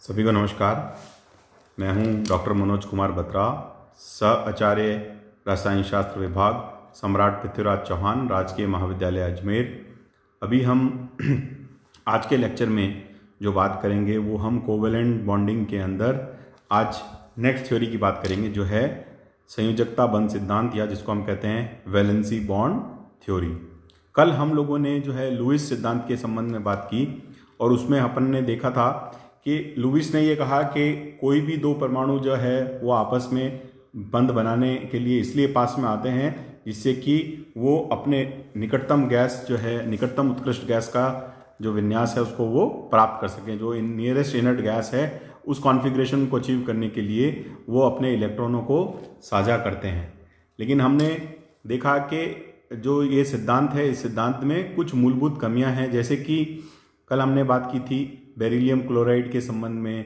सभी को नमस्कार। मैं हूं डॉक्टर मनोज कुमार बत्रा, सह आचार्य रसायन शास्त्र विभाग, सम्राट पृथ्वीराज चौहान, राजकीय महाविद्यालय अजमेर। अभी हम आज के लेक्चर में जो बात करेंगे वो हम कोवेलेंट बॉन्डिंग के अंदर आज नेक्स्ट थ्योरी की बात करेंगे, जो है संयोजकता बंध सिद्धांत, या जिसको हम कहते हैं वैलेंसी बॉन्ड थ्योरी। कल हम लोगों ने जो है लुईस सिद्धांत के संबंध में बात की और उसमें अपन ने देखा था कि लुईस ने ये कहा कि कोई भी दो परमाणु जो है वो आपस में बंध बनाने के लिए इसलिए पास में आते हैं जिससे कि वो अपने निकटतम गैस जो है, निकटतम उत्कृष्ट गैस का जो विन्यास है उसको वो प्राप्त कर सकें। जो नियरेस्ट इनर्ट गैस है उस कॉन्फ़िगरेशन को अचीव करने के लिए वो अपने इलेक्ट्रॉनों को साझा करते हैं। लेकिन हमने देखा कि जो ये सिद्धांत है, इस सिद्धांत में कुछ मूलभूत कमियां हैं, जैसे कि कल हमने बात की थी बेरिलियम क्लोराइड के संबंध में,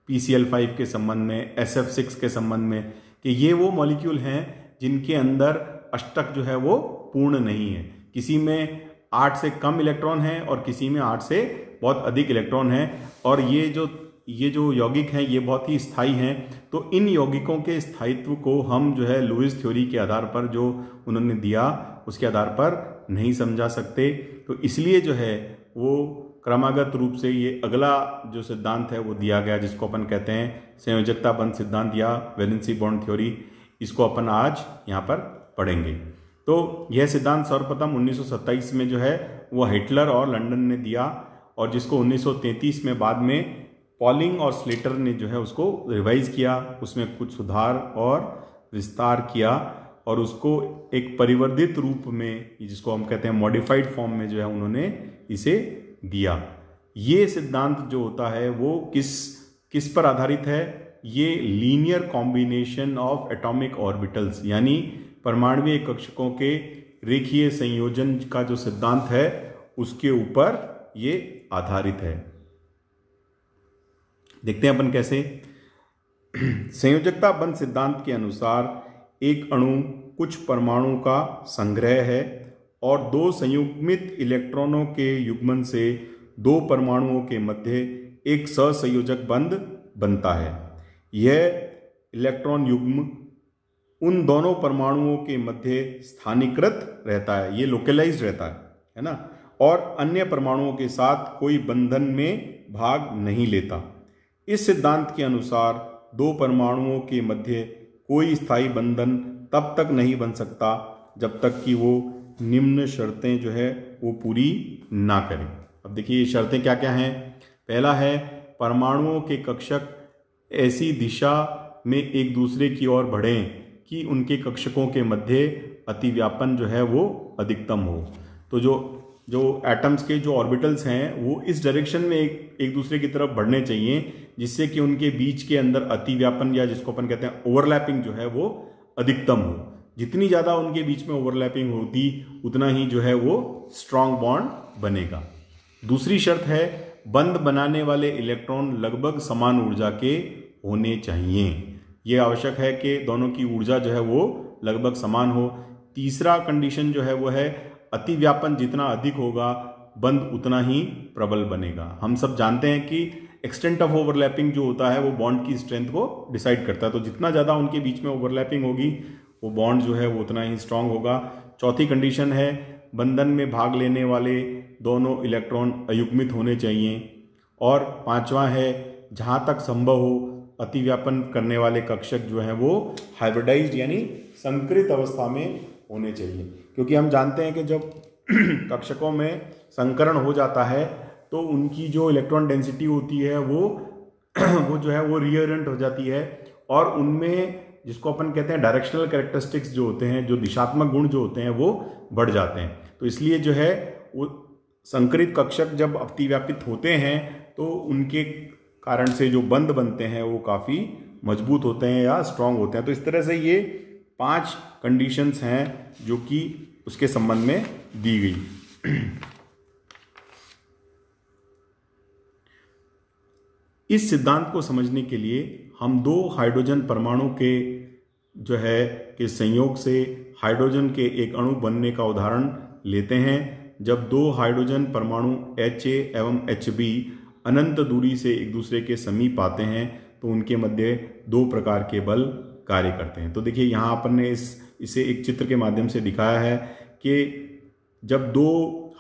PCl5 के संबंध में, SF6 के संबंध में, कि ये वो मॉलिक्यूल हैं जिनके अंदर अष्टक जो है वो पूर्ण नहीं है। किसी में 8 से कम इलेक्ट्रॉन हैं और किसी में 8 से बहुत अधिक इलेक्ट्रॉन हैं, और ये जो यौगिक हैं ये बहुत ही स्थायी हैं। तो इन यौगिकों के स्थायित्व को हम जो है लुईस थ्योरी के आधार पर जो उन्होंने दिया उसके आधार पर नहीं समझा सकते। तो इसलिए जो है वो क्रमागत रूप से ये अगला जो सिद्धांत है वो दिया गया, जिसको अपन कहते हैं संयोजकता बंध सिद्धांत या वैलेंसी बॉन्ड थ्योरी। इसको अपन आज यहाँ पर पढ़ेंगे। तो यह सिद्धांत सर्वप्रथम 1927 में जो है वो हिटलर और लंदन ने दिया, और जिसको 1933 में बाद में पॉलिंग और स्लेटर ने जो है उसको रिवाइज किया, उसमें कुछ सुधार और विस्तार किया और उसको एक परिवर्धित रूप में, जिसको हम कहते हैं मॉडिफाइड फॉर्म में जो है उन्होंने इसे दिया। ये सिद्धांत जो होता है वो किस पर आधारित है? ये linear combination of atomic orbitals, यानी परमाणुीय कक्षकों के रेखीय संयोजन का जो सिद्धांत है उसके ऊपर ये आधारित है। देखते हैं अपन कैसे। संयोजकता बंध सिद्धांत के अनुसार एक अणु कुछ परमाणु का संग्रह है और दो संयुग्मित इलेक्ट्रॉनों के युग्मन से दो परमाणुओं के मध्य एक सहसंयोजक बंध बनता है। यह इलेक्ट्रॉन युग्म उन दोनों परमाणुओं के मध्य स्थानीकृत रहता है, ये लोकलाइज्ड रहता है ना, और अन्य परमाणुओं के साथ कोई बंधन में भाग नहीं लेता। इस सिद्धांत के अनुसार दो परमाणुओं के मध्य कोई स्थायी बंधन तब तक नहीं बन सकता जब तक कि वो निम्न शर्तें जो है वो पूरी ना करें। अब देखिए ये शर्तें क्या क्या हैं। पहला है परमाणुओं के कक्षक ऐसी दिशा में एक दूसरे की ओर बढ़ें कि उनके कक्षकों के मध्य अतिव्यापन जो है वो अधिकतम हो। तो जो एटम्स के जो ऑर्बिटल्स हैं वो इस डायरेक्शन में एक दूसरे की तरफ बढ़ने चाहिए, जिससे कि उनके बीच के अंदर अतिव्यापन, या जिसको अपन कहते हैं ओवरलैपिंग जो है वो अधिकतम हो। जितनी ज़्यादा उनके बीच में ओवरलैपिंग होती उतना ही जो है वो स्ट्रांग बॉन्ड बनेगा। दूसरी शर्त है बंध बनाने वाले इलेक्ट्रॉन लगभग समान ऊर्जा के होने चाहिए। ये आवश्यक है कि दोनों की ऊर्जा जो है वो लगभग समान हो। तीसरा कंडीशन जो है वो है अतिव्यापन जितना अधिक होगा बंध उतना ही प्रबल बनेगा। हम सब जानते हैं कि एक्सटेंट ऑफ ओवरलैपिंग जो होता है वो बॉन्ड की स्ट्रेंथ को डिसाइड करता है। तो जितना ज़्यादा उनके बीच में ओवरलैपिंग होगी वो बॉन्ड जो है वो उतना ही स्ट्रांग होगा। चौथी कंडीशन है बंधन में भाग लेने वाले दोनों इलेक्ट्रॉन अयुग्मित होने चाहिए। और पांचवा है जहाँ तक संभव हो अतिव्यापन करने वाले कक्षक जो है वो हाइब्रिडाइज्ड यानी संकरित अवस्था में होने चाहिए, क्योंकि हम जानते हैं कि जब कक्षकों में संकरण हो जाता है तो उनकी जो इलेक्ट्रॉन डेंसिटी होती है वो जो है वो रीओरिएंट हो जाती है, और उनमें जिसको अपन कहते हैं डायरेक्शनल कैरेक्टरिस्टिक्स जो होते हैं, जो दिशात्मक गुण जो होते हैं वो बढ़ जाते हैं। तो इसलिए जो है वो संकरित कक्षक जब अतिव्यापित होते हैं तो उनके कारण से जो बंध बनते हैं वो काफ़ी मजबूत होते हैं या स्ट्रांग होते हैं। तो इस तरह से ये 5 कंडीशंस हैं जो कि उसके संबंध में दी गई। इस सिद्धांत को समझने के लिए हम दो हाइड्रोजन परमाणु के जो है कि संयोग से हाइड्रोजन के एक अणु बनने का उदाहरण लेते हैं। जब दो हाइड्रोजन परमाणु HA एवं HB अनंत दूरी से एक दूसरे के समीप आते हैं तो उनके मध्य दो प्रकार के बल कार्य करते हैं। तो देखिए यहाँ अपन ने इसे एक चित्र के माध्यम से दिखाया है कि जब दो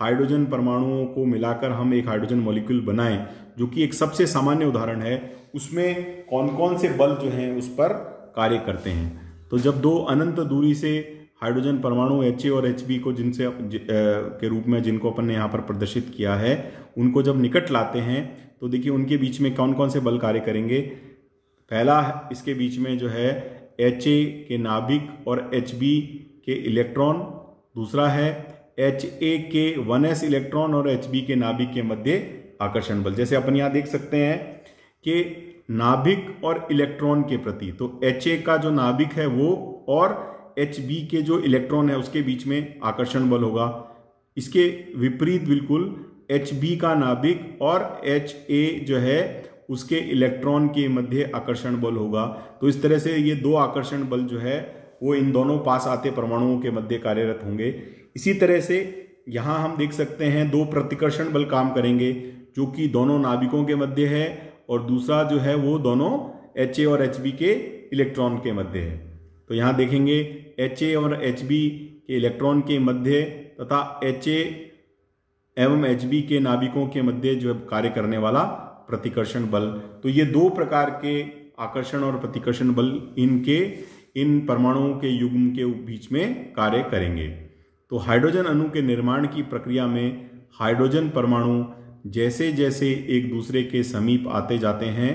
हाइड्रोजन परमाणुओं को मिलाकर हम एक हाइड्रोजन मॉलिक्यूल बनाएं, जो कि एक सबसे सामान्य उदाहरण है, उसमें कौन कौन से बल जो हैं उस पर कार्य करते हैं। तो जब दो अनंत दूरी से हाइड्रोजन परमाणु Ha और Hb को के रूप में जिनको अपन ने यहाँ पर प्रदर्शित किया है, उनको जब निकट लाते हैं तो देखिए उनके बीच में कौन कौन से बल कार्य करेंगे। पहला इसके बीच में जो है Ha के नाभिक और Hb के इलेक्ट्रॉन, दूसरा है Ha के 1s इलेक्ट्रॉन और Hb के नाभिक के मध्य आकर्षण बल। जैसे अपन यहाँ देख सकते हैं कि नाभिक और इलेक्ट्रॉन के प्रति, तो Ha का जो नाभिक है वो और Hb के जो इलेक्ट्रॉन है उसके बीच में आकर्षण बल होगा। इसके विपरीत बिल्कुल Hb का नाभिक और Ha जो है उसके इलेक्ट्रॉन के मध्य आकर्षण बल होगा। तो इस तरह से ये दो आकर्षण बल जो है वो इन दोनों पास आते परमाणुओं के मध्य कार्यरत होंगे। इसी तरह से यहाँ हम देख सकते हैं दो प्रतिकर्षण बल काम करेंगे, जो कि दोनों नाभिकों के मध्य है, और दूसरा जो है वो दोनों Ha और Hb के इलेक्ट्रॉन के मध्य है। तो यहाँ देखेंगे Ha और Hb के इलेक्ट्रॉन के मध्य तथा Ha एवं Hb के नाभिकों के मध्य जो है कार्य करने वाला प्रतिकर्षण बल। तो ये दो प्रकार के आकर्षण और प्रतिकर्षण बल इन परमाणुओं के युग्म के बीच में कार्य करेंगे। तो हाइड्रोजन अणु के निर्माण की प्रक्रिया में हाइड्रोजन परमाणु जैसे जैसे एक दूसरे के समीप आते जाते हैं,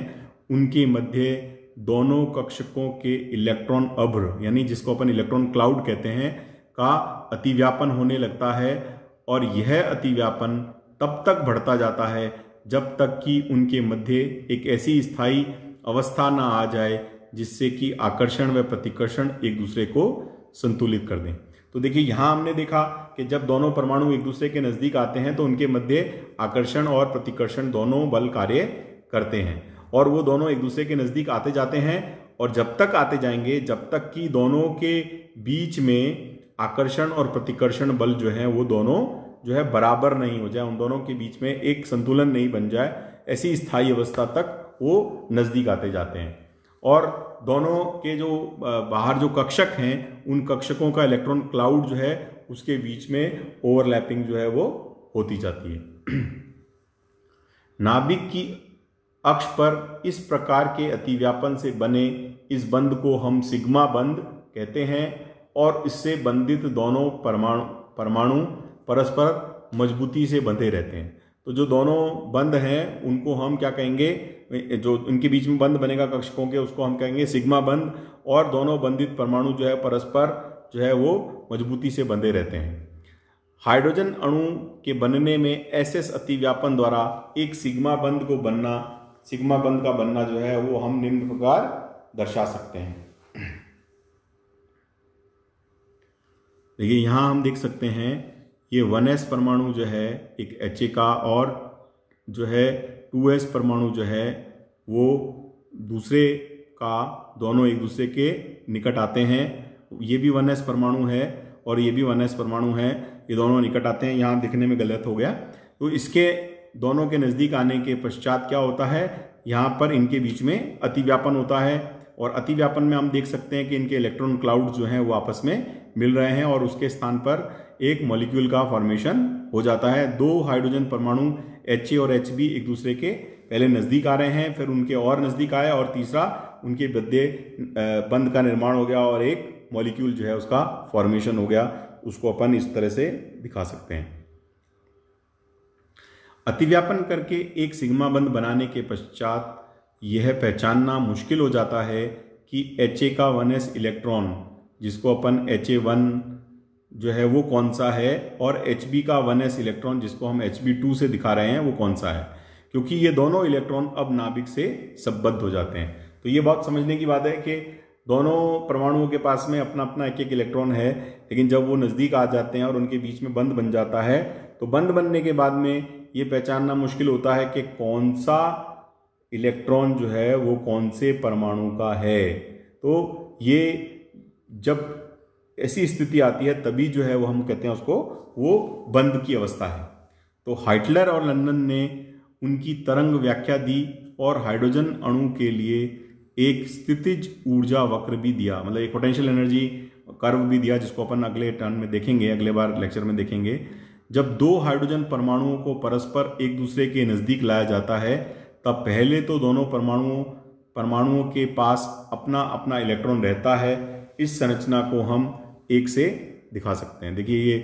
उनके मध्य दोनों कक्षकों के इलेक्ट्रॉन अभ्र, यानी जिसको अपन इलेक्ट्रॉन क्लाउड कहते हैं, का अतिव्यापन होने लगता है। और यह अतिव्यापन तब तक बढ़ता जाता है जब तक कि उनके मध्य एक ऐसी स्थायी अवस्था ना आ जाए जिससे कि आकर्षण व प्रतिकर्षण एक दूसरे को संतुलित कर दें। तो देखिए यहाँ हमने देखा कि जब दोनों परमाणु एक दूसरे के नजदीक आते हैं तो उनके मध्य आकर्षण और प्रतिकर्षण दोनों बल कार्य करते हैं, और वो दोनों एक दूसरे के नजदीक आते जाते हैं, और जब तक आते जाएंगे जब तक कि दोनों के बीच में आकर्षण और प्रतिकर्षण बल जो है वो दोनों जो है बराबर नहीं हो जाए, उन दोनों के बीच में एक संतुलन नहीं बन जाए, ऐसी स्थायी अवस्था तक वो नजदीक आते जाते हैं। और दोनों के जो बाहर जो कक्षक हैं, उन कक्षकों का इलेक्ट्रॉन क्लाउड जो है उसके बीच में ओवरलैपिंग जो है वो होती जाती है। नाभिक की अक्ष पर इस प्रकार के अतिव्यापन से बने इस बंध को हम सिग्मा बंध कहते हैं, और इससे बंधित दोनों परमाणु परस्पर मजबूती से बंधे रहते हैं। तो जो दोनों बंध हैं उनको हम क्या कहेंगे, जो उनके बीच में बंध बनेगा कक्षकों के, उसको हम कहेंगे सिग्मा बंध, और दोनों बंधित परमाणु जो है परस्पर जो है वो मजबूती से बंधे रहते हैं। हाइड्रोजन अणु के बनने में SS अतिव्यापन द्वारा एक सिग्मा बंध का बनना जो है वो हम निम्न प्रकार दर्शा सकते हैं। देखिए यहाँ हम देख सकते हैं ये 1s परमाणु जो है एक Ha का, और जो है 2s परमाणु जो है वो दूसरे का, दोनों एक दूसरे के निकट आते हैं। ये भी 1s परमाणु है और ये भी 1s परमाणु है, ये दोनों निकट आते हैं। यहाँ दिखने में गलत हो गया। तो इसके दोनों के नज़दीक आने के पश्चात क्या होता है, यहाँ पर इनके बीच में अतिव्यापन होता है, और अतिव्यापन में हम देख सकते हैं कि इनके इलेक्ट्रॉन क्लाउड जो हैं वो आपस में मिल रहे हैं, और उसके स्थान पर एक मॉलिक्यूल का फॉर्मेशन हो जाता है। दो हाइड्रोजन परमाणु Ha और Hb एक दूसरे के पहले नज़दीक आ रहे हैं, फिर उनके और नज़दीक आए, और तीसरा उनके मध्य बंध का निर्माण हो गया, और एक मॉलिक्यूल जो है उसका फॉर्मेशन हो गया। उसको अपन इस तरह से दिखा सकते हैं। अतिव्यापन करके एक सिग्मा बंध बनाने के पश्चात यह पहचानना मुश्किल हो जाता है कि Ha का 1s इलेक्ट्रॉन, जिसको अपन Ha1 जो है वो कौन सा है, और Hb का 1s इलेक्ट्रॉन जिसको हम Hb2 से दिखा रहे हैं वो कौन सा है, क्योंकि ये दोनों इलेक्ट्रॉन अब नाभिक से संबद्ध हो जाते हैं। तो ये बहुत समझने की बात है कि दोनों परमाणुओं के पास में अपना अपना एक एक इलेक्ट्रॉन है, लेकिन जब वो नज़दीक आ जाते हैं और उनके बीच में बंध बन जाता है, तो बंध बनने के बाद में ये पहचानना मुश्किल होता है कि कौन सा इलेक्ट्रॉन जो है वो कौन से परमाणु का है। तो ये जब ऐसी स्थिति आती है तभी जो है वो हम कहते हैं उसको वो बंध की अवस्था है। तो हाइटलर और लंदन ने उनकी तरंग व्याख्या दी और हाइड्रोजन अणु के लिए एक स्थितिज ऊर्जा वक्र भी दिया, मतलब एक पोटेंशियल एनर्जी कर्व भी दिया, जिसको अपन अगले टर्न में देखेंगे, अगले बार लेक्चर में देखेंगे। जब दो हाइड्रोजन परमाणुओं को परस्पर एक दूसरे के नज़दीक लाया जाता है तब पहले तो दोनों परमाणुओं के पास अपना अपना इलेक्ट्रॉन रहता है। इस संरचना को हम एक से दिखा सकते हैं। देखिए ये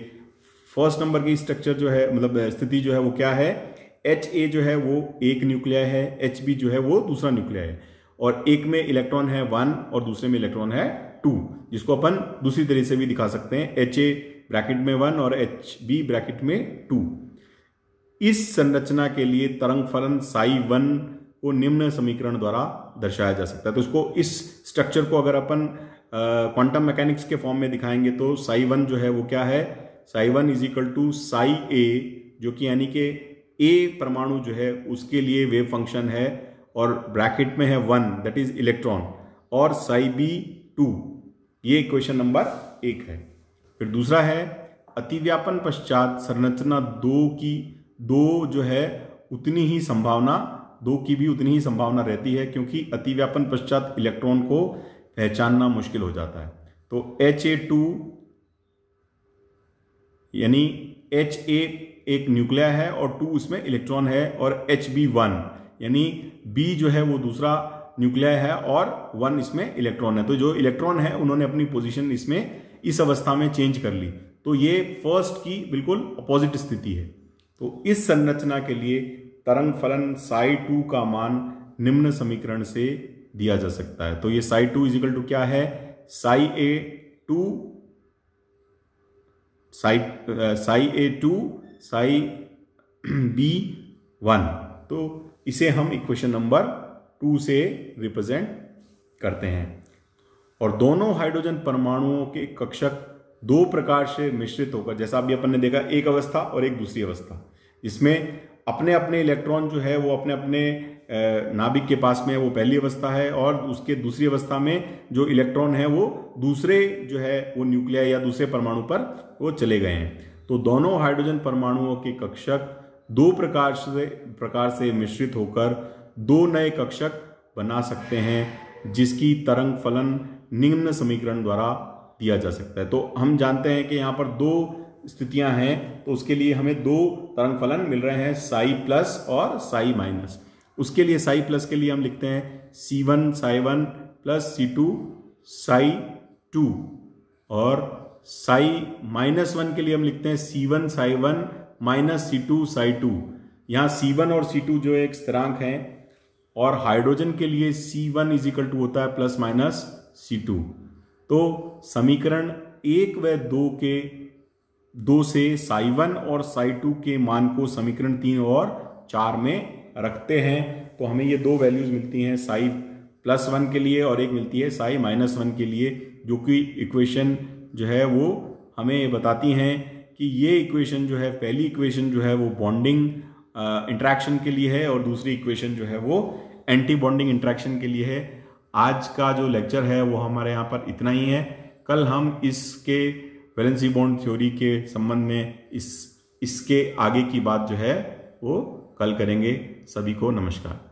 फर्स्ट नंबर की स्ट्रक्चर जो है, मतलब स्थिति जो है वो क्या है, HA जो है वो एक न्यूक्लियाई है, HB जो है वो दूसरा न्यूक्लियाई है, और एक में इलेक्ट्रॉन है 1 और दूसरे में इलेक्ट्रॉन है 2, जिसको अपन दूसरी तरीके से भी दिखा सकते हैं, HA ब्रैकेट में 1 और HB ब्रैकेट में 2। इस संरचना के लिए तरंग फलन psi1 को निम्न समीकरण द्वारा दर्शाया जा सकता है। तो इसको, इस स्ट्रक्चर को अगर अपन क्वांटम मैकेनिक्स के फॉर्म में दिखाएंगे तो psi1 जो है वो क्या है, psi1 is equal to psi a, जो कि यानी कि A परमाणु जो है उसके लिए वेव फंक्शन है और ब्रैकेट में है 1 दैट इज इलेक्ट्रॉन, और psi b 2। ये इक्वेशन नंबर 1 है। फिर दूसरा है अतिव्यापन पश्चात संरचना 2 की जो है उतनी ही संभावना, 2 की भी उतनी ही संभावना रहती है, क्योंकि अतिव्यापन पश्चात इलेक्ट्रॉन को पहचानना मुश्किल हो जाता है। तो HA2 यानी HA एक न्यूक्लिया है और 2 उसमें इलेक्ट्रॉन है, और HB1 यानी B जो है वो दूसरा न्यूक्लिया है और 1 इसमें इलेक्ट्रॉन है। तो जो इलेक्ट्रॉन है उन्होंने अपनी पोजीशन इसमें इस अवस्था में चेंज कर ली, तो ये फर्स्ट की बिल्कुल अपोजिट स्थिति है। तो इस संरचना के लिए तरंग फलन psi2 का मान निम्न समीकरण से दिया जा सकता है। तो ये psi2 इज इक्वल टू क्या है, psi A2 psi B1। तो इसे हम इक्वेशन नंबर 2 से रिप्रेजेंट करते हैं। और दोनों हाइड्रोजन परमाणुओं के कक्षक दो प्रकार से मिश्रित होकर, जैसा अभी अपन ने देखा, एक अवस्था और एक दूसरी अवस्था, इसमें अपने अपने इलेक्ट्रॉन जो है वो अपने अपने नाभिक के पास में है, वो पहली अवस्था है, और उसके दूसरी अवस्था में जो इलेक्ट्रॉन है वो दूसरे जो है वो न्यूक्लियाई या दूसरे परमाणु पर वो चले गए हैं। तो दोनों हाइड्रोजन परमाणुओं के कक्षक दो प्रकार से मिश्रित होकर दो नए कक्षक बना सकते हैं, जिसकी तरंग फलन निम्न समीकरण द्वारा दिया जा सकता है। तो हम जानते हैं कि यहाँ पर दो स्थितियां हैं, तो उसके लिए हमें दो तरंग फलन मिल रहे हैं, साई प्लस और साई माइनस। उसके लिए साई प्लस के लिए हम लिखते हैं C1 psi1 plus C2 psi2, और साई माइनस 1 के लिए हम लिखते हैं C1 psi1 minus C2 psi2। यहाँ C1 और C2 जो एक स्थिरांक हैं, और हाइड्रोजन के लिए C1 इज इक्वल टू होता है प्लस माइनस C2। तो समीकरण 1 व 2 से psi1 और psi2 के मान को समीकरण 3 और 4 में रखते हैं, तो हमें ये दो वैल्यूज मिलती हैं, साई प्लस 1 के लिए और एक मिलती है साई माइनस 1 के लिए, जो कि इक्वेशन जो है वो हमें बताती हैं कि ये इक्वेशन जो है, पहली इक्वेशन जो है वो बॉन्डिंग इंटरेक्शन के लिए है और दूसरी इक्वेशन जो है वो एंटी बॉन्डिंग इंटरेक्शन के लिए है। आज का जो लेक्चर है वो हमारे यहाँ पर इतना ही है। कल हम इसके वैलेंसी बॉन्ड थ्योरी के संबंध में इसके आगे की बात जो है वो कल करेंगे। सभी को नमस्कार।